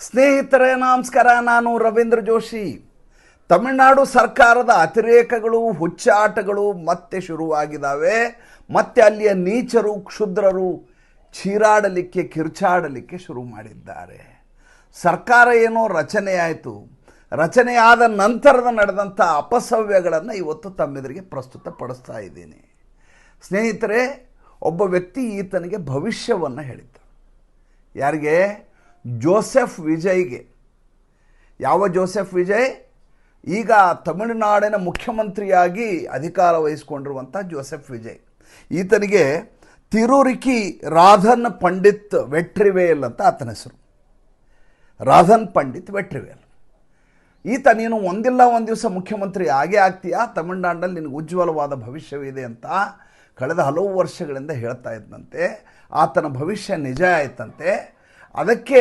ಸ್ನೇಹಿತರೆ ನಮಸ್ಕಾರ, ನಾನು ರವೀಂದ್ರ ಜೋಶಿ. ತಮಿಳುನಾಡು ಸರ್ಕಾರದ ಅತಿರೇಕಗಳು, ಹುಚ್ಚಾಟಗಳು ಮತ್ತೆ ಶುರುವಾಗಿದ್ದಾವೆ. ಮತ್ತೆ ಅಲ್ಲಿಯ ನೀಚರು, ಕ್ಷುದ್ರರು ಚೀರಾಡಲಿಕ್ಕೆ, ಕಿರ್ಚಾಡಲಿಕ್ಕೆ ಶುರು ಮಾಡಿದ್ದಾರೆ. ಸರ್ಕಾರ ಏನೋ ರಚನೆಯಾಯಿತು, ರಚನೆಯಾದ ನಂತರದ ನಡೆದಂಥ ಅಪಸವ್ಯಗಳನ್ನು ಇವತ್ತು ತಮ್ಮೆದುರಿಗೆ ಪ್ರಸ್ತುತಪಡಿಸ್ತಾ ಇದ್ದೀನಿ. ಸ್ನೇಹಿತರೆ, ಒಬ್ಬ ವ್ಯಕ್ತಿ ಈತನಿಗೆ ಭವಿಷ್ಯವನ್ನು ಹೇಳಿದ್ದ. ಯಾರಿಗೆ? ಜೋಸೆಫ್ ವಿಜಯ್ಗೆ. ಯಾವ ಜೋಸೆಫ್ ವಿಜಯ್? ಈಗ ತಮಿಳುನಾಡಿನ ಮುಖ್ಯಮಂತ್ರಿಯಾಗಿ ಅಧಿಕಾರ ವಹಿಸಿಕೊಂಡಿರುವಂಥ ಜೋಸೆಫ್ ವಿಜಯ್. ಈತನಿಗೆ ತಿರುರಿಕಿ ರಾಧನ್ ಪಂಡಿತ್ ವೆಟ್ರಿವೇಲ್ ಅಂತ ಆತನ ಹೆಸರು. ರಾಧನ್ ಪಂಡಿತ್ ವೆಟ್ರಿವೇಲ್. ಈತ ನೀನು ಒಂದಿಲ್ಲ ಒಂದು ದಿವಸ ಮುಖ್ಯಮಂತ್ರಿ ಆಗೇ ಆಗ್ತೀಯಾ, ತಮಿಳುನಾಡಿನಲ್ಲಿ ನಿನಗೆ ಉಜ್ವಲವಾದ ಭವಿಷ್ಯವಿದೆ ಅಂತ ಕಳೆದ ಹಲವು ವರ್ಷಗಳಿಂದ ಹೇಳ್ತಾ ಇದ್ದಂತೆ. ಆತನ ಭವಿಷ್ಯ ನಿಜ ಆಯ್ತಂತೆ. ಅದಕ್ಕೆ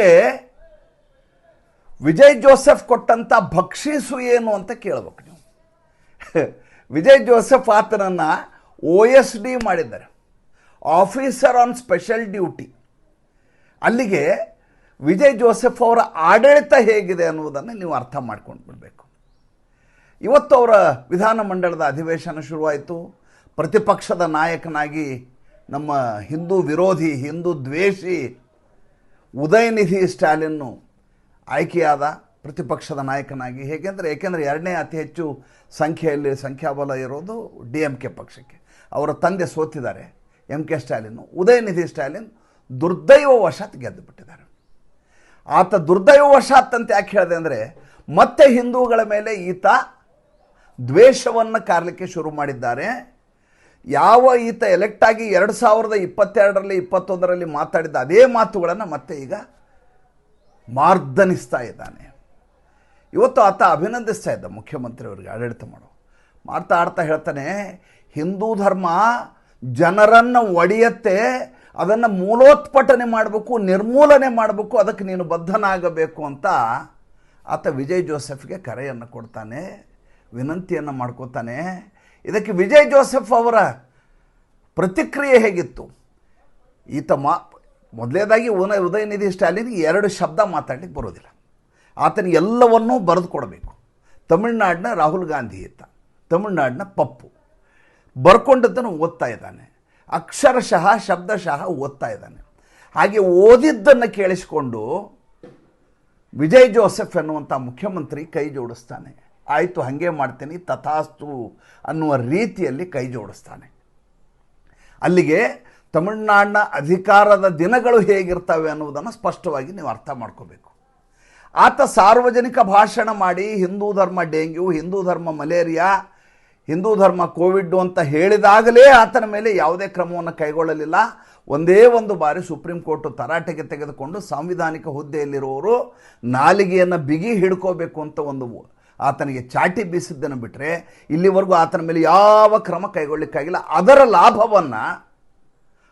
ವಿಜಯ್ ಜೋಸೆಫ್ ಕೊಟ್ಟಂಥ ಬಕ್ಷೀಸು ಏನು ಅಂತ ಕೇಳಬೇಕು ನೀವು. ವಿಜಯ್ ಜೋಸೆಫ್ ಆತನನ್ನು OSD ಮಾಡಿದ್ದಾರೆ, ಆಫೀಸರ್ ಆನ್ ಸ್ಪೆಷಲ್ ಡ್ಯೂಟಿ. ಅಲ್ಲಿಗೆ ವಿಜಯ್ ಜೋಸೆಫ್ ಅವರ ಆಡಳಿತ ಹೇಗಿದೆ ಅನ್ನುವುದನ್ನು ನೀವು ಅರ್ಥ ಮಾಡ್ಕೊಂಡು ಬಿಡಬೇಕು. ಇವತ್ತು ಅವರ ವಿಧಾನಮಂಡಲದ ಅಧಿವೇಶನ ಶುರುವಾಯಿತು. ಪ್ರತಿಪಕ್ಷದ ನಾಯಕನಾಗಿ ನಮ್ಮ ಹಿಂದೂ ವಿರೋಧಿ, ಹಿಂದೂ ದ್ವೇಷಿ ಉದಯನಿಧಿ ಸ್ಟಾಲಿನ್ನು ಆಯ್ಕೆಯಾದ ಪ್ರತಿಪಕ್ಷದ ನಾಯಕನಾಗಿ. ಏಕೆಂದರೆ ಎರಡನೇ ಅತಿ ಹೆಚ್ಚು ಸಂಖ್ಯೆಯಲ್ಲಿ ಸಂಖ್ಯಾಬಲ ಇರೋದು DMK ಪಕ್ಷಕ್ಕೆ. ಅವರ ತಂದೆ ಸೋತಿದ್ದಾರೆ, MK ಸ್ಟಾಲಿನ್ನು. ಉದಯನಿಧಿ ಸ್ಟಾಲಿನ್ ದುರ್ದೈವವಶಾತ್ ಗೆದ್ದು ಬಿಟ್ಟಿದ್ದಾರೆ. ಆತ ದುರ್ದೈವವಶಾತ್ ಅಂತ ಯಾಕೆ ಹೇಳಿದೆ ಅಂದರೆ, ಮತ್ತೆ ಹಿಂದೂಗಳ ಮೇಲೆ ಈತ ದ್ವೇಷವನ್ನು ಕಾರಲಿಕ್ಕೆ ಶುರು ಮಾಡಿದ್ದಾರೆ. ಯಾವ ಈತ ಎಲೆಕ್ಟ್ ಆಗಿ 2022ರಲ್ಲಿ 2021ರಲ್ಲಿ ಮಾತಾಡಿದ ಅದೇ ಮಾತುಗಳನ್ನು ಮತ್ತೆ ಈಗ ಮಾರ್ದನಿಸ್ತಾ ಇದ್ದಾನೆ. ಇವತ್ತು ಆತ ಅಭಿನಂದಿಸ್ತಾ ಇದ್ದ ಮುಖ್ಯಮಂತ್ರಿಯವರಿಗೆ ಆಡಳಿತ ಮಾಡ್ತಾ ಹೇಳ್ತಾನೆ, ಹಿಂದೂ ಧರ್ಮ ಜನರನ್ನು ಒಡೆಯತ್ತೆ, ಅದನ್ನು ಮೂಲೋತ್ಪಟನೆ ಮಾಡಬೇಕು, ನಿರ್ಮೂಲನೆ ಮಾಡಬೇಕು, ಅದಕ್ಕೆ ನೀನು ಬದ್ಧನಾಗಬೇಕು ಅಂತ ಆತ ವಿಜಯ್ ಜೋಸೆಫ್ಗೆ ಕರೆಯನ್ನು ಕೊಡ್ತಾನೆ, ವಿನಂತಿಯನ್ನು ಮಾಡ್ಕೋತಾನೆ. ಇದಕ್ಕೆ ವಿಜಯ್ ಜೋಸೆಫ್ ಅವರ ಪ್ರತಿಕ್ರಿಯೆ ಹೇಗಿತ್ತು? ಈತ ಮೊದಲೇದಾಗಿ ಉದಯನಿಧಿ ಸ್ಟಾಲಿನ್ 2 ಶಬ್ದ ಮಾತಾಡಲಿಕ್ಕೆ ಬರೋದಿಲ್ಲ. ಆತನಿಗೆ ಎಲ್ಲವನ್ನೂ ಬರೆದು ಕೊಡಬೇಕು. ತಮಿಳುನಾಡಿನ ರಾಹುಲ್ ಗಾಂಧಿ ಈತ, ತಮಿಳುನಾಡಿನ ಪಪ್ಪು. ಬರ್ಕೊಂಡದ್ದನ್ನು ಓದ್ತಾ ಇದ್ದಾನೆ, ಅಕ್ಷರಶಃ ಶಬ್ದಶಃ ಓದ್ತಾ ಇದ್ದಾನೆ. ಹಾಗೆ ಓದಿದ್ದನ್ನು ಕೇಳಿಸಿಕೊಂಡು ವಿಜಯ್ ಜೋಸೆಫ್ ಎನ್ನುವಂಥ ಮುಖ್ಯಮಂತ್ರಿ ಕೈ ಜೋಡಿಸ್ತಾನೆ. ಆಯಿತು, ಹಾಗೆ ಮಾಡ್ತೀನಿ, ತಥಾಸ್ತು ಅನ್ನುವ ರೀತಿಯಲ್ಲಿ ಕೈ ಜೋಡಿಸ್ತಾನೆ. ಅಲ್ಲಿಗೆ ತಮಿಳುನಾಡಿನ ಅಧಿಕಾರದ ದಿನಗಳು ಹೇಗಿರ್ತವೆ ಅನ್ನುವುದನ್ನು ಸ್ಪಷ್ಟವಾಗಿ ನೀವು ಅರ್ಥ ಮಾಡ್ಕೋಬೇಕು. ಆತ ಸಾರ್ವಜನಿಕ ಭಾಷಣ ಮಾಡಿ ಹಿಂದೂ ಧರ್ಮ ಡೆಂಗ್ಯೂ, ಹಿಂದೂ ಧರ್ಮ ಮಲೇರಿಯಾ, ಹಿಂದೂ ಧರ್ಮ ಕೋವಿಡ್ ಅಂತ ಹೇಳಿದಾಗಲೇ ಆತನ ಮೇಲೆ ಯಾವುದೇ ಕ್ರಮವನ್ನು ಕೈಗೊಳ್ಳಲಿಲ್ಲ. ಒಂದೇ ಒಂದು ಬಾರಿ ಸುಪ್ರೀಂ ಕೋರ್ಟು ತರಾಟೆಗೆ ತೆಗೆದುಕೊಂಡು ಸಾಂವಿಧಾನಿಕ ಹುದ್ದೆಯಲ್ಲಿರುವವರು ನಾಲಿಗೆಯನ್ನು ಬಿಗಿ ಹಿಡ್ಕೋಬೇಕು ಅಂತ ಒಂದು ಆತನಿಗೆ ಚಾಟಿ ಬೀಸಿದ್ದನ್ನು ಬಿಟ್ಟರೆ ಇಲ್ಲಿವರೆಗೂ ಆತನ ಮೇಲೆ ಯಾವ ಕ್ರಮ ಕೈಗೊಳ್ಳಲಿಕ್ಕಾಗಿಲ್ಲ. ಅದರ ಲಾಭವನ್ನು,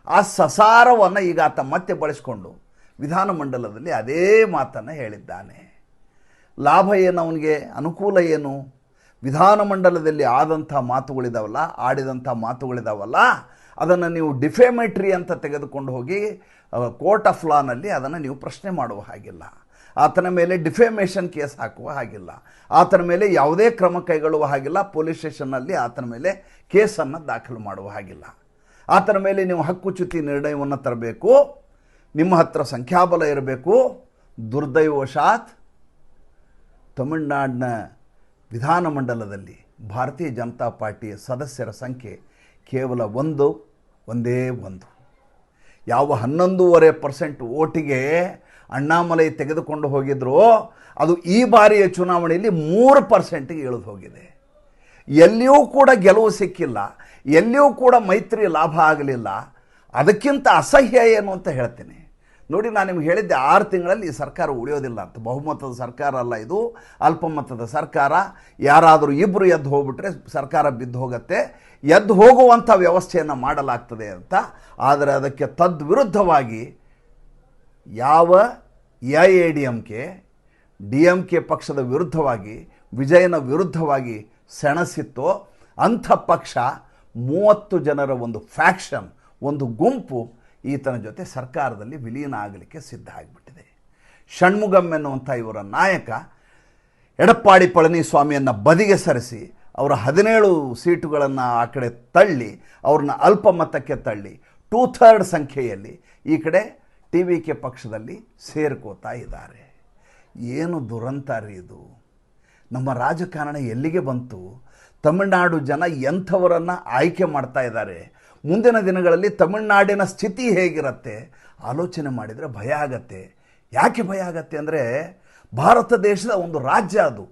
ಆ ಸಸಾರವನ್ನು ಈಗ ಆತ ಮತ್ತೆ ಬಳಸಿಕೊಂಡು ವಿಧಾನಮಂಡಲದಲ್ಲಿ ಅದೇ ಮಾತನ್ನು ಹೇಳಿದ್ದಾನೆ. ಲಾಭ ಏನು ಅವನಿಗೆ? ಅನುಕೂಲ ಏನು? ವಿಧಾನಮಂಡಲದಲ್ಲಿ ಆದಂಥ ಮಾತುಗಳಿದಾವಲ್ಲ, ಆಡಿದಂಥ ಮಾತುಗಳಿದಾವಲ್ಲ, ಅದನ್ನು ನೀವು ಡಿಫೇಮೇಟ್ರಿ ಅಂತ ತೆಗೆದುಕೊಂಡು ಹೋಗಿ ಕೋರ್ಟ್ ಆಫ್ ಲಾನಲ್ಲಿ ಅದನ್ನು ನೀವು ಪ್ರಶ್ನೆ ಮಾಡುವ ಹಾಗಿಲ್ಲ. ಆತನ ಮೇಲೆ ಡಿಫೇಮೇಷನ್ ಕೇಸ್ ಹಾಕುವ ಹಾಗಿಲ್ಲ. ಆತನ ಮೇಲೆ ಯಾವುದೇ ಕ್ರಮ ಕೈಗೊಳ್ಳುವ ಹಾಗಿಲ್ಲ. ಪೊಲೀಸ್ ಸ್ಟೇಷನ್ನಲ್ಲಿ ಆತನ ಮೇಲೆ ಕೇಸನ್ನು ದಾಖಲು ಮಾಡುವ ಹಾಗಿಲ್ಲ. ಆತನ ಮೇಲೆ ನೀವು ಹಕ್ಕುಚ್ಯುತಿ ನಿರ್ಣಯವನ್ನು ತರಬೇಕು. ನಿಮ್ಮ ಹತ್ರ ಸಂಖ್ಯಾಬಲ ಇರಬೇಕು. ದುರ್ದೈವವಶಾತ್ ತಮಿಳುನಾಡಿನ ವಿಧಾನಮಂಡಲದಲ್ಲಿ ಭಾರತೀಯ ಜನತಾ ಪಾರ್ಟಿಯ ಸದಸ್ಯರ ಸಂಖ್ಯೆ ಕೇವಲ ಒಂದೇ ಒಂದು. ಯಾವ 11.5% ಓಟಿಗೆ ಅಣ್ಣಾಮಲೈ ತೆಗೆದುಕೊಂಡು ಹೋಗಿದ್ರು, ಅದು ಈ ಬಾರಿಯ ಚುನಾವಣೆಯಲ್ಲಿ 3%ಗೆ ಇಳಿದು ಹೋಗಿದೆ. ಎಲ್ಲಿಯೂ ಕೂಡ ಗೆಲುವು ಸಿಕ್ಕಿಲ್ಲ, ಎಲ್ಲಿಯೂ ಕೂಡ ಮೈತ್ರಿ ಲಾಭ ಆಗಲಿಲ್ಲ. ಅದಕ್ಕಿಂತ ಅಸಹ್ಯ ಏನು ಅಂತ ಹೇಳ್ತೀನಿ ನೋಡಿ. ನಾನು ನಿಮ್ಗೆ ಹೇಳಿದ್ದೆ 6 ತಿಂಗಳಲ್ಲಿ ಈ ಸರ್ಕಾರ ಉಳಿಯೋದಿಲ್ಲ ಅಂತ. ಬಹುಮತದ ಸರ್ಕಾರ ಅಲ್ಲ ಇದು, ಅಲ್ಪಮತದ ಸರ್ಕಾರ. ಯಾರಾದರೂ ಇಬ್ಬರು ಎದ್ದು ಹೋಗ್ಬಿಟ್ರೆ ಸರ್ಕಾರ ಬಿದ್ದು ಹೋಗುತ್ತೆ, ಎದ್ದು ಹೋಗುವಂಥ ವ್ಯವಸ್ಥೆಯನ್ನು ಮಾಡಲಾಗ್ತದೆ ಅಂತ. ಆದರೆ ಅದಕ್ಕೆ ತದ್ವಿರುದ್ಧವಾಗಿ ಯಾವ AIADMK DMK ಪಕ್ಷದ ವಿರುದ್ಧವಾಗಿ, ವಿಜಯನ ವಿರುದ್ಧವಾಗಿ ಸೆಣಸಿತ್ತೋ ಅಂಥ ಪಕ್ಷ 30 ಜನರ ಒಂದು ಫ್ಯಾಕ್ಷನ್, ಒಂದು ಗುಂಪು ಈತನ ಜೊತೆ ಸರ್ಕಾರದಲ್ಲಿ ವಿಲೀನ ಆಗಲಿಕ್ಕೆ ಸಿದ್ಧ ಆಗಿಬಿಟ್ಟಿದೆ. ಷಣ್ಮುಗಂ ಎನ್ನುವಂಥ ಇವರ ನಾಯಕ ಎಡಪ್ಪಾಡಿ ಪಳನಿಸ್ವಾಮಿಯನ್ನು ಬದಿಗೆ ಸರಿಸಿ ಅವರ 17 ಸೀಟುಗಳನ್ನು ಆ ಕಡೆ ತಳ್ಳಿ ಅವ್ರನ್ನ ಅಲ್ಪಮತಕ್ಕೆ ತಳ್ಳಿ 2/3 ಸಂಖ್ಯೆಯಲ್ಲಿ ಈ ಕಡೆ TVK ಪಕ್ಷದಲ್ಲಿ ಸೇರ್ಕೋತಾ ಇದ್ದಾರೆ. ಏನು ದುರಂತ ರೀ ಇದು. ನಮ್ಮ ರಾಜಕಾರಣ ಎಲ್ಲಿಗೆ ಬಂತು? ತಮಿಳುನಾಡು ಜನ ಎಂಥವರನ್ನು ಆಯ್ಕೆ ಮಾಡ್ತಾ ಇದ್ದಾರೆ. ಮುಂದಿನ ದಿನಗಳಲ್ಲಿ ತಮಿಳುನಾಡಿನ ಸ್ಥಿತಿ ಹೇಗಿರುತ್ತೆ ಆಲೋಚನೆ ಮಾಡಿದರೆ ಭಯ ಆಗತ್ತೆ. ಯಾಕೆ ಭಯ ಆಗತ್ತೆ ಅಂದರೆ ಭಾರತ ದೇಶದ ಒಂದು ರಾಜ್ಯ ಅದು.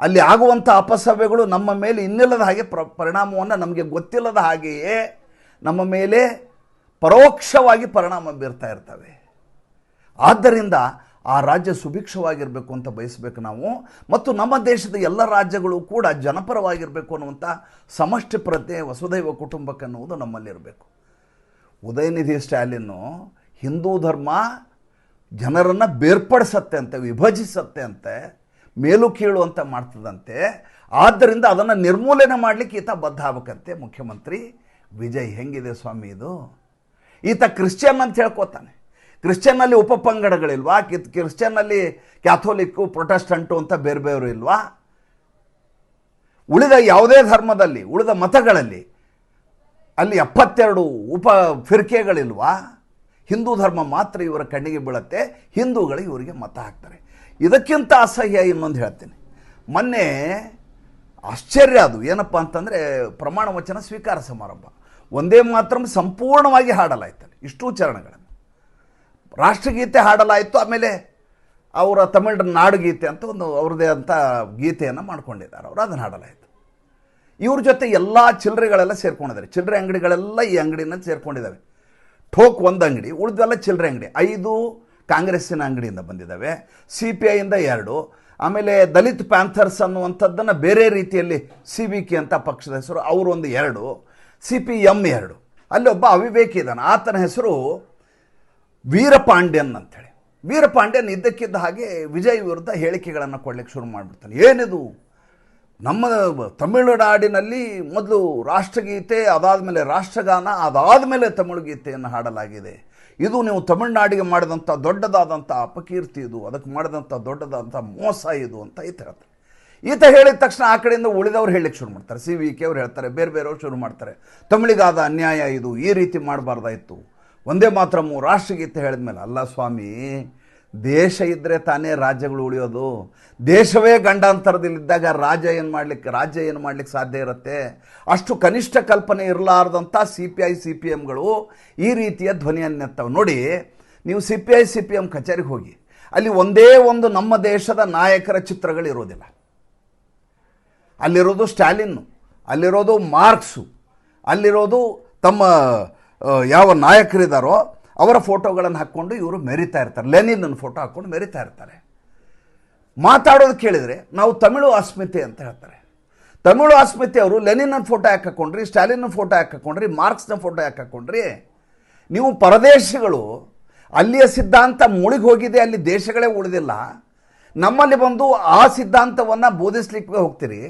ಅಲ್ಲಿ ಆಗುವಂಥ ಅಪಸವ್ಯಗಳು ನಮ್ಮ ಮೇಲೆ ಇನ್ನಿಲ್ಲದ ಹಾಗೆ ಪರಿಣಾಮವನ್ನು ನಮಗೆ ಗೊತ್ತಿಲ್ಲದ ಹಾಗೆಯೇ ನಮ್ಮ ಮೇಲೆ ಪರೋಕ್ಷವಾಗಿ ಪರಿಣಾಮ ಬೀರ್ತಾ ಇರ್ತವೆ. ಆದ್ದರಿಂದ ಆ ರಾಜ್ಯ ಸುಭಿಕ್ಷವಾಗಿರಬೇಕು ಅಂತ ಬಯಸಬೇಕು ನಾವು. ಮತ್ತು ನಮ್ಮ ದೇಶದ ಎಲ್ಲ ರಾಜ್ಯಗಳು ಕೂಡ ಜನಪರವಾಗಿರಬೇಕು ಅನ್ನುವಂಥ ಸಮಷ್ಟಿ ಪ್ರಜ್ಞೆ ವಸುದೈವ ಕುಟುಂಬಕ್ಕೆ ಅನ್ನುವುದು ನಮ್ಮಲ್ಲಿರಬೇಕು. ಉದಯನಿಧಿ ಸ್ಟಾಲಿನ್ನು ಹಿಂದೂ ಧರ್ಮ ಜನರನ್ನು ಬೇರ್ಪಡಿಸತ್ತೆ ಅಂತೆ, ವಿಭಜಿಸತ್ತೆ ಅಂತೆ, ಮೇಲು ಕೀಳು ಅಂತ ಮಾಡ್ತದಂತೆ. ಆದ್ದರಿಂದ ಅದನ್ನು ನಿರ್ಮೂಲನೆ ಮಾಡಲಿಕ್ಕೆ ಈತ ಬದ್ಧ ಆಗಬೇಕಂತೆ ಮುಖ್ಯಮಂತ್ರಿ ವಿಜಯ್. ಹೆಂಗಿದೆ ಸ್ವಾಮಿ ಇದು? ಈತ ಕ್ರಿಶ್ಚಿಯನ್ ಅಂತ ಹೇಳ್ಕೊತಾನೆ. ಕ್ರಿಶ್ಚಿಯನ್ನಲ್ಲಿ ಉಪಪಂಗಡಗಳಿಲ್ವಾ? ಕ್ರಿಶ್ಚಿಯನ್ನಲ್ಲಿ ಕ್ಯಾಥೋಲಿಕ್ಕು, ಪ್ರೊಟೆಸ್ಟೆಂಟು ಅಂತ ಬೇರೆ ಬೇರೆ ಇಲ್ವಾ? ಉಳಿದ ಯಾವುದೇ ಧರ್ಮದಲ್ಲಿ, ಉಳಿದ ಮತಗಳಲ್ಲಿ ಅಲ್ಲಿ 72 ಉಪ ಫಿರ್ಕೆಗಳಿಲ್ವಾ? ಹಿಂದೂ ಧರ್ಮ ಮಾತ್ರ ಇವರ ಕಣ್ಣಿಗೆ ಬೀಳುತ್ತೆ. ಹಿಂದೂಗಳು ಇವರಿಗೆ ಮತ ಹಾಕ್ತಾರೆ. ಇದಕ್ಕಿಂತ ಅಸಹ್ಯ ಇನ್ನೊಂದು ಹೇಳ್ತೀನಿ. ಮೊನ್ನೆ ಆಶ್ಚರ್ಯ ಅದು ಏನಪ್ಪ ಅಂತಂದರೆ ಪ್ರಮಾಣ ವಚನ ಸ್ವೀಕಾರ ಸಮಾರಂಭ ಒಂದೇ ಮಾತ್ರ ಸಂಪೂರ್ಣವಾಗಿ ಹಾಡಲಾಯ್ತಲ್ಲಿ. ಇಷ್ಟೂ ಚರಣಗಳನ್ನು ರಾಷ್ಟ್ರಗೀತೆ ಹಾಡಲಾಯಿತು. ಆಮೇಲೆ ಅವರ ತಮಿಳು ನಾಡುಗೀತೆ ಅಂತ ಒಂದು ಅವ್ರದ್ದೇ ಅಂತ ಗೀತೆಯನ್ನು ಮಾಡ್ಕೊಂಡಿದ್ದಾರೆ ಅವರು, ಅದನ್ನು ಹಾಡಲಾಯಿತು. ಇವ್ರ ಜೊತೆ ಎಲ್ಲ ಚಿಲ್ಲರೆಗಳೆಲ್ಲ ಸೇರ್ಕೊಂಡಿದ್ದಾರೆ. ಚಿಲ್ಲರೆ ಅಂಗಡಿಗಳೆಲ್ಲ ಈ ಅಂಗಡಿನ ಸೇರ್ಕೊಂಡಿದ್ದಾವೆ. ಠೋಕ್ ಒಂದು ಅಂಗಡಿ, ಉಳಿದೆಲ್ಲ ಚಿಲ್ಲರೆ ಅಂಗಡಿ. 5 ಕಾಂಗ್ರೆಸ್ಸಿನ ಅಂಗಡಿಯಿಂದ ಬಂದಿದ್ದಾವೆ, CPIಯಿಂದ 2, ಆಮೇಲೆ ದಲಿತ್ ಪ್ಯಾಂಥರ್ಸ್ ಅನ್ನುವಂಥದ್ದನ್ನು ಬೇರೆ ರೀತಿಯಲ್ಲಿ CVK ಅಂತ ಪಕ್ಷದ ಹೆಸರು, ಅವರು ಒಂದು 2, CPM 2. ಅಲ್ಲಿ ಒಬ್ಬ ಅವಿವೇಕಿ ಇದ್ದಾನೆ, ಆತನ ಹೆಸರು ವೀರಪಾಂಡ್ಯನ್ ಅಂಥೇಳಿ. ವೀರಪಾಂಡ್ಯನ್ ಇದ್ದಕ್ಕಿದ್ದ ಹಾಗೆ ವಿಜಯ್ ವಿರುದ್ಧ ಹೇಳಿಕೆಗಳನ್ನು ಕೊಡಲಿಕ್ಕೆ ಶುರು ಮಾಡಿಬಿಡ್ತಾನೆ. ಏನಿದು, ನಮ್ಮ ತಮಿಳುನಾಡಿನಲ್ಲಿ ಮೊದಲು ರಾಷ್ಟ್ರಗೀತೆ, ಅದಾದಮೇಲೆ ರಾಷ್ಟ್ರಗಾನ, ಅದಾದಮೇಲೆ ತಮಿಳು ಗೀತೆಯನ್ನು ಹಾಡಲಾಗಿದೆ. ಇದು ನೀವು ತಮಿಳುನಾಡಿಗೆ ಮಾಡಿದಂಥ ದೊಡ್ಡದಾದಂಥ ಅಪಕೀರ್ತಿ, ಇದು ಅದಕ್ಕೆ ಮಾಡಿದಂಥ ದೊಡ್ಡದಾದಂಥ ಮೋಸ ಇದು ಅಂತ ಈತ ಹೇಳ್ತಾರೆ. ಈತ ಹೇಳಿದ ತಕ್ಷಣ ಆ ಕಡೆಯಿಂದ ಉಳಿದವ್ರು ಹೇಳಲಿಕ್ಕೆ ಶುರು ಮಾಡ್ತಾರೆ. CVK ಅವ್ರು ಹೇಳ್ತಾರೆ, ಬೇರೆ ಬೇರೆಯವ್ರು ಶುರು ಮಾಡ್ತಾರೆ, ತಮಿಳಿಗಾದ ಅನ್ಯಾಯ ಇದು, ಈ ರೀತಿ ಮಾಡಬಾರ್ದಾಯಿತು. ಒಂದೇ ಮಾತ್ರ ರಾಷ್ಟ್ರಗೀತೆ ಹೇಳಿದ ಮೇಲೆ, ಅಲ್ಲ ಸ್ವಾಮಿ, ದೇಶ ಇದ್ದರೆ ತಾನೇ ರಾಜ್ಯಗಳು ಉಳಿಯೋದು. ದೇಶವೇ ಗಂಡಾಂತರದಲ್ಲಿದ್ದಾಗ ರಾಜ್ಯ ಏನು ಮಾಡಲಿಕ್ಕೆ ಸಾಧ್ಯ ಇರುತ್ತೆ? ಅಷ್ಟು ಕನಿಷ್ಠ ಕಲ್ಪನೆ ಇರಲಾರ್ದಂಥ CPI CPMಗಳು ಈ ರೀತಿಯ ಧ್ವನಿಯನ್ನೆತ್ತವೆ. ನೋಡಿ, ನೀವು CPI CPM ಕಚೇರಿಗೆ ಹೋಗಿ, ಅಲ್ಲಿ ಒಂದೇ ಒಂದು ನಮ್ಮ ದೇಶದ ನಾಯಕರ ಚಿತ್ರಗಳಿರೋದಿಲ್ಲ. ಅಲ್ಲಿರೋದು ಸ್ಟಾಲಿನ್ನು, ಅಲ್ಲಿರೋದು ಮಾರ್ಕ್ಸು, ಅಲ್ಲಿರೋದು ತಮ್ಮ ಯಾವ ನಾಯಕರಿದ್ದಾರೋ ಅವರ ಫೋಟೋಗಳನ್ನು ಹಾಕ್ಕೊಂಡು ಇವರು ಮೆರಿತಾ ಇರ್ತಾರೆ. ಲೆನಿನ್ನ ಫೋಟೋ ಹಾಕ್ಕೊಂಡು ಮೆರಿತಾ ಇರ್ತಾರೆ. ಮಾತಾಡೋದು ಕೇಳಿದರೆ ನಾವು ತಮಿಳು ಅಸ್ಮಿತೆ ಅಂತ ಹೇಳ್ತಾರೆ. ತಮಿಳು ಅಸ್ಮಿತೆ ಅವರು ಲೆನಿನ್ನ ಫೋಟೋ ಯಾಕೆ ಹಾಕ್ಕೊಂಡ್ರಿ, ಸ್ಟಾಲಿನ್ನ ಫೋಟೋ ಯಾಕೆ ಹಾಕ್ಕೊಂಡ್ರಿ, ಮಾರ್ಕ್ಸ್ನ ಫೋಟೋ ಯಾಕೆ ಹಾಕ್ಕೊಂಡ್ರಿ? ನೀವು ಪರದೇಶಿಗಳು, ಅಲ್ಲಿಯ ಸಿದ್ಧಾಂತ ಮುಳುಗಿ ಹೋಗಿದೆ, ಅಲ್ಲಿ ದೇಶಗಳೇ ಉಳಿದಿಲ್ಲ. ನಮ್ಮಲ್ಲಿ ಬಂದು ಆ ಸಿದ್ಧಾಂತವನ್ನು ಬೋಧಿಸ್ಲಿಕ್ಕೆ ಹೋಗ್ತೀರಿ.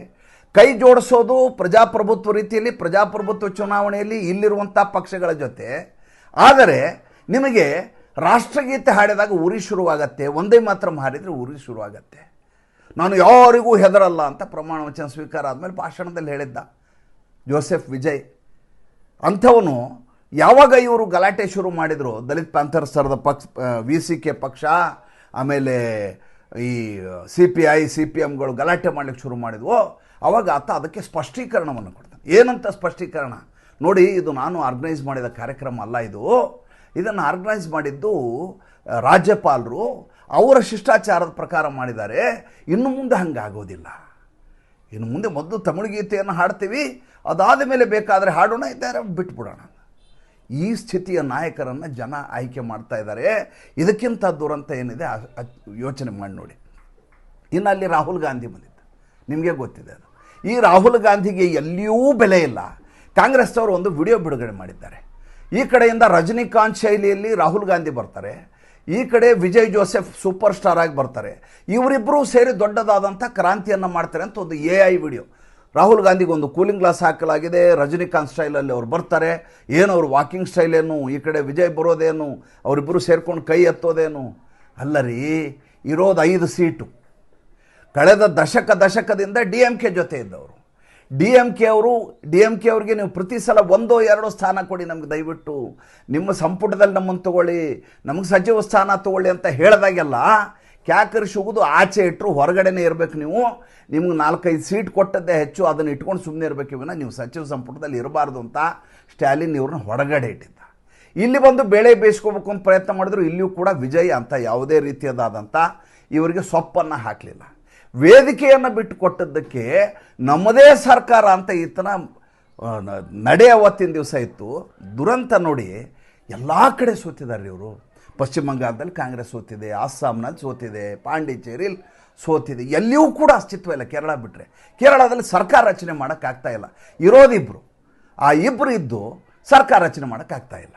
ಕೈ ಜೋಡಿಸೋದು ಪ್ರಜಾಪ್ರಭುತ್ವ ರೀತಿಯಲ್ಲಿ, ಪ್ರಜಾಪ್ರಭುತ್ವ ಚುನಾವಣೆಯಲ್ಲಿ ಇಲ್ಲಿರುವಂಥ ಪಕ್ಷಗಳ ಜೊತೆ. ಆದರೆ ನಿಮಗೆ ರಾಷ್ಟ್ರಗೀತೆ ಹಾಡಿದಾಗ ಉರಿ ಶುರುವಾಗತ್ತೆ, ಒಂದೇ ಮಾತ್ರ ಹಾಡಿದರೆ ಉರಿ ಶುರುವಾಗತ್ತೆ. ನಾನು ಯಾರಿಗೂ ಹೆದರಲ್ಲ ಅಂತ ಪ್ರಮಾಣ ವಚನ ಸ್ವೀಕಾರ ಆದಮೇಲೆ ಭಾಷಣದಲ್ಲಿ ಹೇಳಿದ್ದ ಜೋಸೆಫ್ ವಿಜಯ್. ಅಂಥವನು ಯಾವಾಗ ಇವರು ಗಲಾಟೆ ಶುರು ಮಾಡಿದರು, ದಲಿತ್ ಪ್ಯಾಂಥರ್ಸರದ ಪಕ್ಷ, VCK ಪಕ್ಷ, ಆಮೇಲೆ ಈ CPI CPMಗಳು ಗಲಾಟೆ ಮಾಡಲಿಕ್ಕೆ ಶುರು ಮಾಡಿದ್ವೋ, ಆವಾಗ ಆತ ಅದಕ್ಕೆ ಸ್ಪಷ್ಟೀಕರಣವನ್ನು ಕೊಡ್ತಾನೆ. ಏನಂತ ಸ್ಪಷ್ಟೀಕರಣ? ನೋಡಿ, ಇದು ನಾನು ಆರ್ಗನೈಸ್ ಮಾಡಿದ ಕಾರ್ಯಕ್ರಮ ಅಲ್ಲ, ಇದನ್ನು ಆರ್ಗನೈಸ್ ಮಾಡಿದ್ದು ರಾಜ್ಯಪಾಲರು, ಅವರ ಶಿಷ್ಟಾಚಾರದ ಪ್ರಕಾರ ಮಾಡಿದ್ದಾರೆ. ಇನ್ನು ಮುಂದೆ ಹಂಗಾಗೋದಿಲ್ಲ. ಇನ್ನು ಮುಂದೆ ಮೊದಲು ತಮಿಳು ಗೀತೆಯನ್ನು ಹಾಡ್ತೀವಿ, ಅದಾದ ಮೇಲೆ ಬೇಕಾದರೆ ಹಾಡೋಣ, ಇದ್ದಾರೆ ಬಿಟ್ಬಿಡೋಣ. ಈ ಸ್ಥಿತಿಯ ನಾಯಕರನ್ನು ಜನ ಆಯ್ಕೆ ಮಾಡ್ತಾ ಇದ್ದಾರೆ. ಇದಕ್ಕಿಂತ ದುರಂತ ಏನಿದೆ ಯೋಚನೆ ಮಾಡಿ ನೋಡಿ. ಇನ್ನು ಅಲ್ಲಿ ರಾಹುಲ್ ಗಾಂಧಿ ಬಂದಿದ್ದ, ನಿಮಗೆ ಗೊತ್ತಿದೆ ಅದು. ಈ ರಾಹುಲ್ ಗಾಂಧಿಗೆ ಎಲ್ಲಿಯೂ ಬೆಲೆ ಇಲ್ಲ. ಕಾಂಗ್ರೆಸ್ನವರು ಒಂದು ವಿಡಿಯೋ ಬಿಡುಗಡೆ ಮಾಡಿದ್ದಾರೆ. ಈ ಕಡೆಯಿಂದ ರಜನಿಕಾಂತ್ ಶೈಲಿಯಲ್ಲಿ ರಾಹುಲ್ ಗಾಂಧಿ ಬರ್ತಾರೆ, ಈ ಕಡೆ ವಿಜಯ್ ಜೋಸೆಫ್ ಸೂಪರ್ ಸ್ಟಾರ್ ಆಗಿ ಬರ್ತಾರೆ. ಇವರಿಬ್ಬರೂ ಸೇರಿ ದೊಡ್ಡದಾದಂಥ ಕ್ರಾಂತಿಯನ್ನು ಮಾಡ್ತಾರೆ ಅಂತ ಒಂದು AI ವಿಡಿಯೋ. ರಾಹುಲ್ ಗಾಂಧಿಗೆ ಒಂದು ಕೂಲಿಂಗ್ ಗ್ಲಾಸ್ ಹಾಕಲಾಗಿದೆ, ರಜನಿಕಾಂತ್ ಸ್ಟೈಲಲ್ಲಿ ಅವ್ರು ಬರ್ತಾರೆ. ಏನು ಅವ್ರ ವಾಕಿಂಗ್ ಸ್ಟೈಲ್ ಏನು, ಈ ಕಡೆ ವಿಜಯ್ ಬರೋದೇನು, ಅವರಿಬ್ಬರು ಸೇರ್ಕೊಂಡು ಕೈ ಎತ್ತೋದೇನು, ಅಲ್ಲ ರೀ, ಇರೋದು 5 ಸೀಟು. ಕಳೆದ ದಶಕದಿಂದ ಡಿ ಎಮ್ ಕೆ ಜೊತೆ ಇದ್ದವರು. ಡಿ ಎಮ್ ಕೆ ಅವ್ರಿಗೆ ನೀವು ಪ್ರತಿ ಸಲ 1-2 ಸ್ಥಾನ ಕೊಡಿ ನಮ್ಗೆ, ದಯವಿಟ್ಟು ನಿಮ್ಮ ಸಂಪುಟದಲ್ಲಿ ನಮ್ಮನ್ನು ತೊಗೊಳ್ಳಿ, ನಮಗೆ ಸಚಿವ ಸ್ಥಾನ ತೊಗೊಳ್ಳಿ ಅಂತ ಹೇಳಿದಾಗೆಲ್ಲ ಕ್ಯಾಕರಿಸುವುದು ಆಚೆ ಇಟ್ಟರು, ಹೊರಗಡೆನೇ ಇರಬೇಕು ನೀವು, ನಿಮ್ಗೆ 4-5 ಸೀಟ್ ಕೊಟ್ಟದ್ದೇ ಹೆಚ್ಚು, ಅದನ್ನು ಇಟ್ಕೊಂಡು ಸುಮ್ಮನೆ ಇರಬೇಕು, ಇವನ್ನ ನೀವು ಸಚಿವ ಸಂಪುಟದಲ್ಲಿ ಇರಬಾರ್ದು ಅಂತ ಸ್ಟ್ಯಾಲಿನ್ ಇವ್ರನ್ನ ಹೊರಗಡೆ ಇಟ್ಟಿದ್ದ. ಇಲ್ಲಿ ಬಂದು ಬೇಳೆ ಬೇಯಿಸ್ಕೋಬೇಕು ಅಂತ ಪ್ರಯತ್ನ ಮಾಡಿದ್ರು, ಇಲ್ಲಿಯೂ ಕೂಡ ವಿಜಯ್ ಅಂತ ಯಾವುದೇ ರೀತಿಯದಾದಂಥ ಇವರಿಗೆ ಸೊಪ್ಪನ್ನು ಹಾಕಲಿಲ್ಲ. ವೇದಿಕೆಯನ್ನು ಬಿಟ್ಟು ಕೊಟ್ಟದ್ದಕ್ಕೆ ನಮ್ಮದೇ ಸರ್ಕಾರ ಅಂತ ಈತನ ನಡೆ ಅವತ್ತಿನ ದಿವಸ ಇತ್ತು. ದುರಂತ ನೋಡಿ, ಎಲ್ಲ ಕಡೆ ಸೋತಿದ್ದಾರೆ ಇವರು. ಪಶ್ಚಿಮ ಬಂಗಾಳದಲ್ಲಿ ಕಾಂಗ್ರೆಸ್ ಸೋತಿದೆ, ಅಸ್ಸಾಂನಲ್ಲಿ ಸೋತಿದೆ, ಪಾಂಡಿಚೇರಿಲಿ ಸೋತಿದೆ, ಎಲ್ಲಿಯೂ ಕೂಡ ಅಸ್ತಿತ್ವ ಇಲ್ಲ ಕೇರಳ ಬಿಟ್ಟರೆ. ಕೇರಳದಲ್ಲಿ ಸರ್ಕಾರ ರಚನೆ ಮಾಡೋಕ್ಕಾಗ್ತಾ ಇಲ್ಲ, ಇರೋದಿಬ್ಬರು, ಆ ಇಬ್ಬರು ಇದ್ದು ಸರ್ಕಾರ ರಚನೆ ಮಾಡೋಕ್ಕಾಗ್ತಾ ಇಲ್ಲ.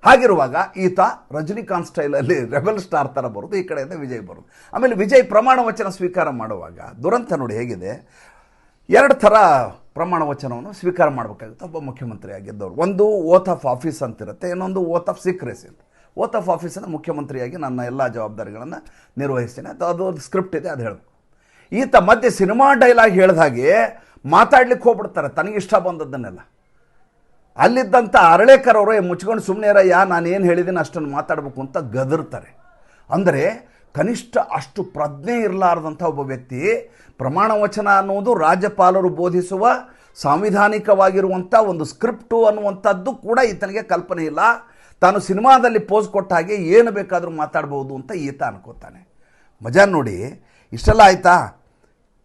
ಹಾಗಿರುವಾಗ ಈತ ರಜನಿಕಾಂತ್ ಸ್ಟೈಲಲ್ಲಿ ರೆಬೆಲ್ ಸ್ಟಾರ್ ಥರ ಬರೋದು, ಈ ಕಡೆಯಿಂದ ವಿಜಯ್ ಬರೋದು. ಆಮೇಲೆ ವಿಜಯ್ ಪ್ರಮಾಣ ವಚನ ಸ್ವೀಕಾರ ಮಾಡುವಾಗ ದುರಂತ ನೋಡಿ ಹೇಗಿದೆ. 2 ಥರ ಪ್ರಮಾಣ ವಚನವನ್ನು ಸ್ವೀಕಾರ ಮಾಡಬೇಕಾಗುತ್ತೆ ಒಬ್ಬ ಮುಖ್ಯಮಂತ್ರಿ ಆಗಿದ್ದವರು. ಒಂದು ಓತ್ ಆಫ್ ಆಫೀಸ್ ಅಂತಿರುತ್ತೆ, ಇನ್ನೊಂದು ಓತ್ ಆಫ್ ಸೀಕ್ರೆಸಿ ಅಂತ. ಓತ್ ಆಫ್ ಆಫೀಸನ್ನು ಮುಖ್ಯಮಂತ್ರಿಯಾಗಿ ನನ್ನ ಎಲ್ಲ ಜವಾಬ್ದಾರಿಗಳನ್ನು ನಿರ್ವಹಿಸ್ತೇನೆ, ಅದು ಸ್ಕ್ರಿಪ್ಟ್ ಇದೆ, ಅದು ಹೇಳಬೇಕು. ಈತ ಮಧ್ಯೆ ಸಿನಿಮಾ ಡೈಲಾಗ್ ಹೇಳಿದ ಹಾಗೆ ಮಾತಾಡ್ಲಿಕ್ಕೆ ಹೋಗ್ಬಿಡ್ತಾರೆ, ತನಗಿಷ್ಟ ಬಂದದ್ದನ್ನೆಲ್ಲ. ಅಲ್ಲಿದ್ದಂಥ ಅರಳೇಕರ್ ಅವರು ಮುಚ್ಕೊಂಡು ಸುಮ್ಮನೆ ಇರಯ್ಯ, ನಾನೇನು ಹೇಳಿದ್ದೀನಿ ಅಷ್ಟನ್ನು ಮಾತಾಡಬೇಕು ಅಂತ ಗದರ್ತಾರೆ. ಅಂದರೆ ಕನಿಷ್ಠ ಅಷ್ಟು ಪ್ರಜ್ಞೆ ಇರಲಾರ್ದಂಥ ಒಬ್ಬ ವ್ಯಕ್ತಿ, ಪ್ರಮಾಣ ವಚನ ಅನ್ನುವುದು ರಾಜ್ಯಪಾಲರು ಬೋಧಿಸುವ ಸಾಂವಿಧಾನಿಕವಾಗಿರುವಂಥ ಒಂದು ಸ್ಕ್ರಿಪ್ಟು ಅನ್ನುವಂಥದ್ದು ಕೂಡ ಈತನಿಗೆ ಕಲ್ಪನೆ ಇಲ್ಲ. ತಾನು ಸಿನಿಮಾದಲ್ಲಿ ಪೋಸ್ ಕೊಟ್ಟ ಹಾಗೆ ಏನು ಬೇಕಾದರೂ ಮಾತಾಡ್ಬೋದು ಅಂತ ಈತ ಅನ್ಕೋತಾನೆ. ಮಜಾ ನೋಡಿ, ಇಷ್ಟೆಲ್ಲ ಆಯಿತಾ.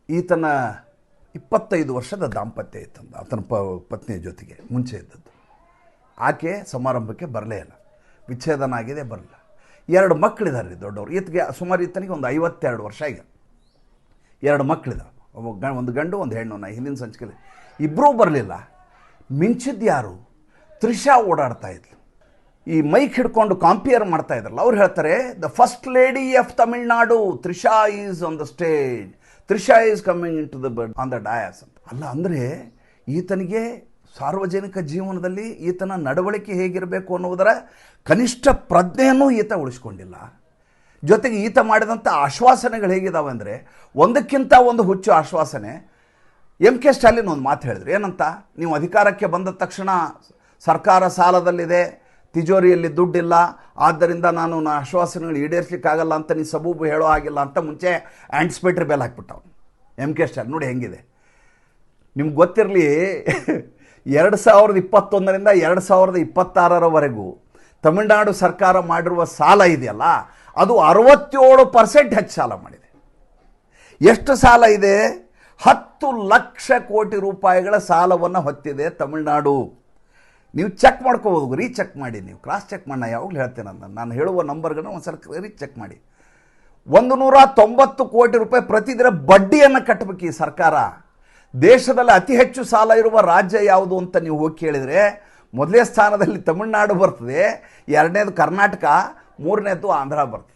ಈತನ 25 ವರ್ಷದ ದಾಂಪತ್ಯ ಇತ್ತಂದ ಆತನ ಪತ್ನಿಯ ಜೊತೆಗೆ ಮುಂಚೆ ಇದ್ದದ್ದು. ಆಕೆ ಸಮಾರಂಭಕ್ಕೆ ಬರಲೇ ಇಲ್ಲ, ವಿಚ್ಛೇದನ ಆಗಿದೆ, ಬರಲ್ಲ. 2 ಮಕ್ಕಳಿದ್ದಾರೆ ದೊಡ್ಡವರು. ಈತನಿಗೆ ಒಂದು 52 ವರ್ಷ ಈಗ. 2 ಮಕ್ಕಳಿದ್ದಾವೆ, ಒಂದು ಗಂಡು ಒಂದು ಹೆಣ್ಣು. ನಾ ಹಿಂದಿನ ಸಂಚಿಕೆಯಲ್ಲಿ ಇಬ್ಬರೂ ಬರಲಿಲ್ಲ. ಮಿಂಚಿದ್ದು ಯಾರು? ತ್ರಿಷಾ ಓಡಾಡ್ತಾ ಇದ್ಲು. ಈ ಮೈಕ್ ಹಿಡ್ಕೊಂಡು ಕಾಂಪೇರ್ ಮಾಡ್ತಾ ಇದ್ರಲ್ಲ, ಅವ್ರು ಹೇಳ್ತಾರೆ the first lady of Tamil Nadu Trisha is on the stage, Trisha is coming in to the on the dais ಅಂತ. ಅಲ್ಲ, ಅಂದರೆ ಈತನಿಗೆ ಸಾರ್ವಜನಿಕ ಜೀವನದಲ್ಲಿ ಈತನ ನಡವಳಿಕೆ ಹೇಗಿರಬೇಕು ಅನ್ನುವುದರ ಕನಿಷ್ಠ ಪ್ರಜ್ಞೆಯನ್ನು ಈತ ಉಳಿಸ್ಕೊಂಡಿಲ್ಲ. ಜೊತೆಗೆ ಈತ ಮಾಡಿದಂಥ ಆಶ್ವಾಸನೆಗಳು ಹೇಗಿದ್ದಾವೆ ಅಂದರೆ, ಒಂದಕ್ಕಿಂತ ಒಂದು ಹುಚ್ಚು ಆಶ್ವಾಸನೆ. ಕೆ ಸ್ಟಾಲಿನ್ ಒಂದು ಮಾತು ಹೇಳಿದ್ರು, ಏನಂತ, ನೀವು ಅಧಿಕಾರಕ್ಕೆ ಬಂದ ತಕ್ಷಣ ಸರ್ಕಾರ ಸಾಲದಲ್ಲಿದೆ, ತಿಜೋರಿಯಲ್ಲಿ ದುಡ್ಡಿಲ್ಲ, ಆದ್ದರಿಂದ ನಾನು ಆಶ್ವಾಸನೆಗಳು ಈಡೇರಿಸಲಿಕ್ಕಾಗಲ್ಲ ಅಂತ ನೀ ಸಬೂಬು ಹೇಳೋ ಹಾಗಿಲ್ಲ ಅಂತ ಮುಂಚೆ ಆ್ಯಂಟಿಸಿಪೇಟರಿ ಬೇಲ್ ಹಾಕ್ಬಿಟ್ಟವು ಕೆ ಸ್ಟಾಲಿನ್. ನೋಡಿ ಹೆಂಗಿದೆ, ನಿಮ್ಗೆ ಗೊತ್ತಿರಲಿ, 2021ರಿಂದ 2026ರವರೆಗೂ ತಮಿಳುನಾಡು ಸರ್ಕಾರ ಮಾಡಿರುವ ಸಾಲ ಇದೆಯಲ್ಲ, ಅದು 67% ಹೆಚ್ಚು ಸಾಲ ಮಾಡಿದೆ. ಎಷ್ಟು ಸಾಲ ಇದೆ? 10 ಲಕ್ಷ ಕೋಟಿ ರೂಪಾಯಿಗಳ ಸಾಲವನ್ನು ಹೊತ್ತಿದೆ ತಮಿಳುನಾಡು. ನೀವು ಚೆಕ್ ಮಾಡ್ಕೋಬೋದು, ರೀಚೆಕ್ ಮಾಡಿ, ನೀವು ಕ್ರಾಸ್ ಚೆಕ್ ಮಾಡಿ. ಯಾವಾಗಲೂ ಹೇಳ್ತೇನೆ, ನಾನು ಹೇಳುವ ನಂಬರ್ಗಳನ್ನ ಒಂದು ಸಲ ರೀಚೆಕ್ ಮಾಡಿ. 190 ಕೋಟಿ ರೂಪಾಯಿ ಪ್ರತಿದಿನ ಬಡ್ಡಿಯನ್ನು ಕಟ್ಟಬೇಕು ಈ ಸರ್ಕಾರ. ದೇಶದಲ್ಲಿ ಅತಿ ಹೆಚ್ಚು ಸಾಲ ಇರುವ ರಾಜ್ಯ ಯಾವುದು ಅಂತ ನೀವು ಹೋಗಿ ಕೇಳಿದರೆ, ಮೊದಲನೇ ಸ್ಥಾನದಲ್ಲಿ ತಮಿಳುನಾಡು ಬರ್ತದೆ, 2ನೇದು ಕರ್ನಾಟಕ, 3ನೇದು ಆಂಧ್ರ ಬರ್ತದೆ.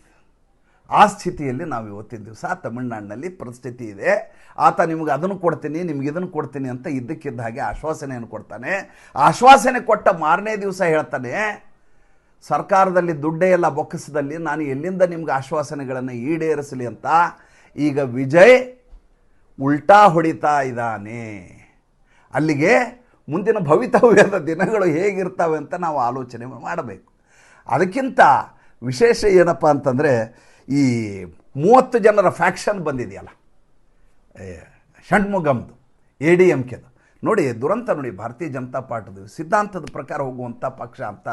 ಆ ಸ್ಥಿತಿಯಲ್ಲಿ ನಾವು ಇವತ್ತಿನ ದಿವಸ ತಮಿಳುನಾಡಿನಲ್ಲಿ ಪರಿಸ್ಥಿತಿ ಇದೆ. ಆತ ನಿಮಗೆ ಅದನ್ನು ಕೊಡ್ತೀನಿ, ನಿಮ್ಗೆ ಇದನ್ನು ಕೊಡ್ತೀನಿ ಅಂತ ಇದ್ದಕ್ಕಿದ್ದ ಹಾಗೆ ಆಶ್ವಾಸನೆಯನ್ನು ಕೊಡ್ತಾನೆ. ಆಶ್ವಾಸನೆ ಕೊಟ್ಟ ಮಾರನೇ ದಿವಸ ಹೇಳ್ತಾನೆ, ಸರ್ಕಾರದಲ್ಲಿ ದುಡ್ಡೇ ಎಲ್ಲ ಬೊಕ್ಕಸದಲ್ಲಿ, ನಾನು ಎಲ್ಲಿಂದ ನಿಮ್ಗೆ ಆಶ್ವಾಸನೆಗಳನ್ನು ಈಡೇರಿಸಲಿ ಅಂತ. ಈಗ ವಿಜಯ್ ಉಲ್ಟಾ ಹೊಡಿತಾ ಇದ್ದಾನೆ. ಅಲ್ಲಿಗೆ ಮುಂದಿನ ಭವಿತವ್ಯದ ದಿನಗಳು ಹೇಗಿರ್ತವೆ ಅಂತ ನಾವು ಆಲೋಚನೆ ಮಾಡಬೇಕು. ಅದಕ್ಕಿಂತ ವಿಶೇಷ ಏನಪ್ಪ ಅಂತಂದರೆ, ಈ 30 ಜನರ ಫ್ಯಾಕ್ಷನ್ ಬಂದಿದೆಯಲ್ಲ, ಷಣ್ಮುಗಮ್ದು, ADMKದು. ನೋಡಿ ದುರಂತ ನೋಡಿ, ಭಾರತೀಯ ಜನತಾ ಪಾರ್ಟಿದು ಸಿದ್ಧಾಂತದ ಪ್ರಕಾರ ಹೋಗುವಂಥ ಪಕ್ಷ ಅಂತ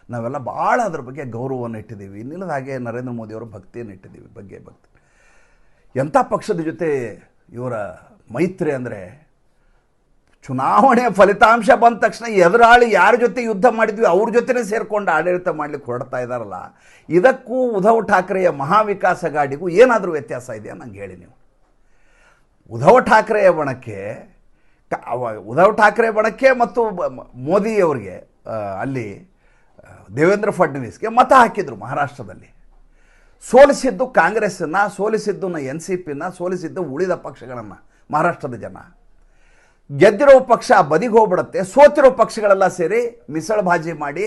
ನಾವೆಲ್ಲ ಭಾಳ ಅದ್ರ ಬಗ್ಗೆ ಗೌರವವನ್ನು ಇಟ್ಟಿದ್ದೀವಿ. ಇನ್ನಿಲ್ಲದ ಹಾಗೆ ನರೇಂದ್ರ ಮೋದಿಯವರ ಭಕ್ತಿಯನ್ನು ಇಟ್ಟಿದ್ದೀವಿ, ಭಕ್ತಿ. ಎಂಥ ಪಕ್ಷದ ಜೊತೆ ಇವರ ಮೈತ್ರಿ ಅಂದರೆ, ಚುನಾವಣೆಯ ಫಲಿತಾಂಶ ಬಂದ ತಕ್ಷಣ ಎದುರಾಳಿ ಯಾರ ಜೊತೆ ಯುದ್ಧ ಮಾಡಿದ್ವಿ ಅವ್ರ ಜೊತೆನೇ ಸೇರಿಕೊಂಡು ಆಡಳಿತ ಮಾಡಲಿಕ್ಕೆ ಹೊರಡ್ತಾ ಇದ್ದಾರಲ್ಲ, ಇದಕ್ಕೂ ಉದ್ಧವ್ ಠಾಕ್ರೆಯ ಮಹಾವಿಕಾಸ್ ಅಘಾಡಿಗೂ ಏನಾದರೂ ವ್ಯತ್ಯಾಸ ಇದೆಯಾ ನಂಗೆ ಹೇಳಿ ನೀವು. ಉದ್ಧವ್ ಠಾಕ್ರೆ ಬಣಕ್ಕೆ ಮತ್ತು ಮೋದಿಯವರಿಗೆ ಅಲ್ಲಿ ದೇವೇಂದ್ರ ಫಡ್ನವೀಸ್ಗೆ ಮತ ಹಾಕಿದರು ಮಹಾರಾಷ್ಟ್ರದಲ್ಲಿ. ಸೋಲಿಸಿದ್ದು ಕಾಂಗ್ರೆಸ್ಸನ್ನು, ಸೋಲಿಸಿದ್ದು NCPನ, ಸೋಲಿಸಿದ್ದು ಉಳಿದ ಪಕ್ಷಗಳನ್ನು ಮಹಾರಾಷ್ಟ್ರದ ಜನ. ಗೆದ್ದಿರೋ ಪಕ್ಷ ಬದಿಗೆ ಹೋಗ್ಬಿಡುತ್ತೆ, ಸೋತಿರೋ ಪಕ್ಷಗಳೆಲ್ಲ ಸೇರಿ ಮಿಸಳ ಭಾಜಿ ಮಾಡಿ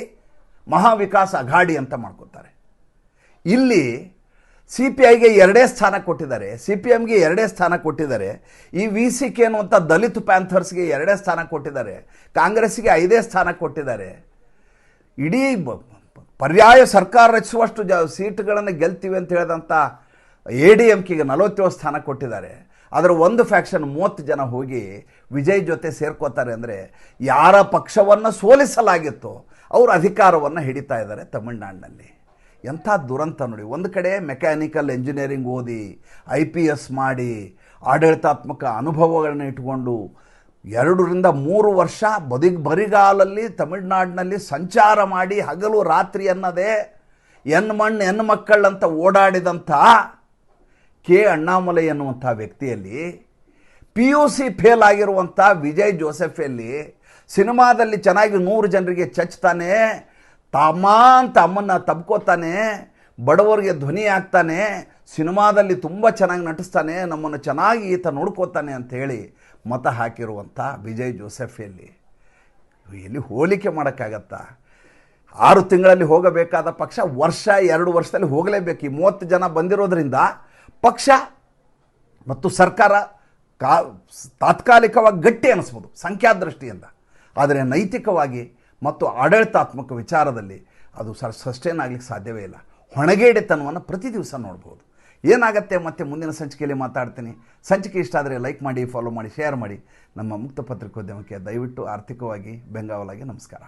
ಮಹಾವಿಕಾಸ್ ಅಘಾಡಿ ಅಂತ ಮಾಡ್ಕೋತಾರೆ. ಇಲ್ಲಿ CPIಗೆ 2 ಸ್ಥಾನ ಕೊಟ್ಟಿದ್ದಾರೆ, CPMಗೆ 2 ಸ್ಥಾನ ಕೊಟ್ಟಿದ್ದಾರೆ, ಈ VCK ಅನ್ನುವಂಥ ದಲಿತ ಪ್ಯಾಂಥರ್ಸ್ಗೆ 2 ಸ್ಥಾನ ಕೊಟ್ಟಿದ್ದಾರೆ, ಕಾಂಗ್ರೆಸ್ಗೆ 5 ಸ್ಥಾನ ಕೊಟ್ಟಿದ್ದಾರೆ. ಇಡೀ ಪರ್ಯಾಯ ಸರ್ಕಾರ ರಚಿಸುವಷ್ಟು ಸೀಟ್ಗಳನ್ನು ಗೆಲ್ತೀವಿ ಅಂತ ಹೇಳಿದಂಥ ADMKಗೆ 47 ಸ್ಥಾನ ಕೊಟ್ಟಿದ್ದಾರೆ. ಅದರ ಒಂದು ಫ್ಯಾಕ್ಷನ್ 30 ಜನ ಹೋಗಿ ವಿಜಯ್ ಜೊತೆ ಸೇರ್ಕೋತಾರೆ. ಅಂದರೆ ಯಾರ ಪಕ್ಷವನ್ನು ಸೋಲಿಸಲಾಗಿತ್ತು ಅವರು ಅಧಿಕಾರವನ್ನು ಹಿಡಿತಾ ಇದ್ದಾರೆ ತಮಿಳುನಾಡಿನಲ್ಲಿ. ಎಂಥ ದುರಂತ ನೋಡಿ. ಒಂದು ಕಡೆ ಮೆಕ್ಯಾನಿಕಲ್ ಎಂಜಿನಿಯರಿಂಗ್ ಓದಿ IPS ಮಾಡಿ ಆಡಳಿತಾತ್ಮಕ ಅನುಭವಗಳನ್ನ ಇಟ್ಕೊಂಡು 2 ರಿಂದ 3 ವರ್ಷ ಬರಿಗಾಲಲ್ಲಿ ತಮಿಳುನಾಡಿನಲ್ಲಿ ಸಂಚಾರ ಮಾಡಿ ಹಗಲು ರಾತ್ರಿ ಅನ್ನದೇ ಹೆಣ್ಣು ಮಕ್ಕಳಂತ ಓಡಾಡಿದಂಥ ಅಣ್ಣಾಮಲೈ ಎನ್ನುವಂಥ ವ್ಯಕ್ತಿಯಲ್ಲಿ PUC ಫೇಲ್ ಆಗಿರುವಂಥ ವಿಜಯ್ ಜೋಸೆಫಲ್ಲಿ ಸಿನಿಮಾದಲ್ಲಿ ಚೆನ್ನಾಗಿ 100 ಜನರಿಗೆ ಚಚ್ತಾನೆ, ಅಂತ ಅಮ್ಮನ್ನ ತಬ್ಕೋತಾನೆ, ಬಡವರಿಗೆ ಧ್ವನಿ ಆಗ್ತಾನೆ, ಸಿನಿಮಾದಲ್ಲಿ ತುಂಬ ಚೆನ್ನಾಗಿ ನಟಿಸ್ತಾನೆ, ನಮ್ಮನ್ನು ಚೆನ್ನಾಗಿ ಈತ ನೋಡ್ಕೋತಾನೆ ಅಂಥೇಳಿ ಮತ ಹಾಕಿರುವಂಥ ವಿಜಯ್ ಜೋಸೆಫಲ್ಲಿ ಎಲ್ಲಿ ಹೋಲಿಕೆ ಮಾಡೋಕ್ಕಾಗತ್ತಾ? 6 ತಿಂಗಳಲ್ಲಿ ಹೋಗಬೇಕಾದ ಪಕ್ಷ 2 ವರ್ಷದಲ್ಲಿ ಹೋಗಲೇಬೇಕು. ಈ 30 ಜನ ಬಂದಿರೋದ್ರಿಂದ ಪಕ್ಷ ಮತ್ತು ಸರ್ಕಾರ ತಾತ್ಕಾಲಿಕವಾಗಿ ಗಟ್ಟಿ ಅನ್ನಿಸ್ಬೋದು ಸಂಖ್ಯಾದೃಷ್ಟಿಯಿಂದ. ಆದರೆ ನೈತಿಕವಾಗಿ ಮತ್ತು ಆಡಳಿತಾತ್ಮಕ ವಿಚಾರದಲ್ಲಿ ಅದು ಸಸ್ಟೇನ್ ಆಗಲಿಕ್ಕೆ ಸಾಧ್ಯವೇ ಇಲ್ಲ. ಹೊಣೆಗೇಡಿತನವನ್ನು ಪ್ರತಿ ದಿವಸ ನೋಡ್ಬೋದು. ಏನಾಗುತ್ತೆ ಮತ್ತೆ ಮುಂದಿನ ಸಂಚಿಕೆಯಲ್ಲಿ ಮಾತಾಡ್ತೀನಿ. ಸಂಚಿಕೆ ಇಷ್ಟ ಆದರೆ ಲೈಕ್ ಮಾಡಿ, ಫಾಲೋ ಮಾಡಿ, ಶೇರ್ ಮಾಡಿ. ನಮ್ಮ ಮುಕ್ತ ಪತ್ರಿಕೋದ್ಯಮಕ್ಕೆ ದಯವಿಟ್ಟು ಆರ್ಥಿಕವಾಗಿ ಬೆಂಗಾವಲಾಗಿ ನಮಸ್ಕಾರ.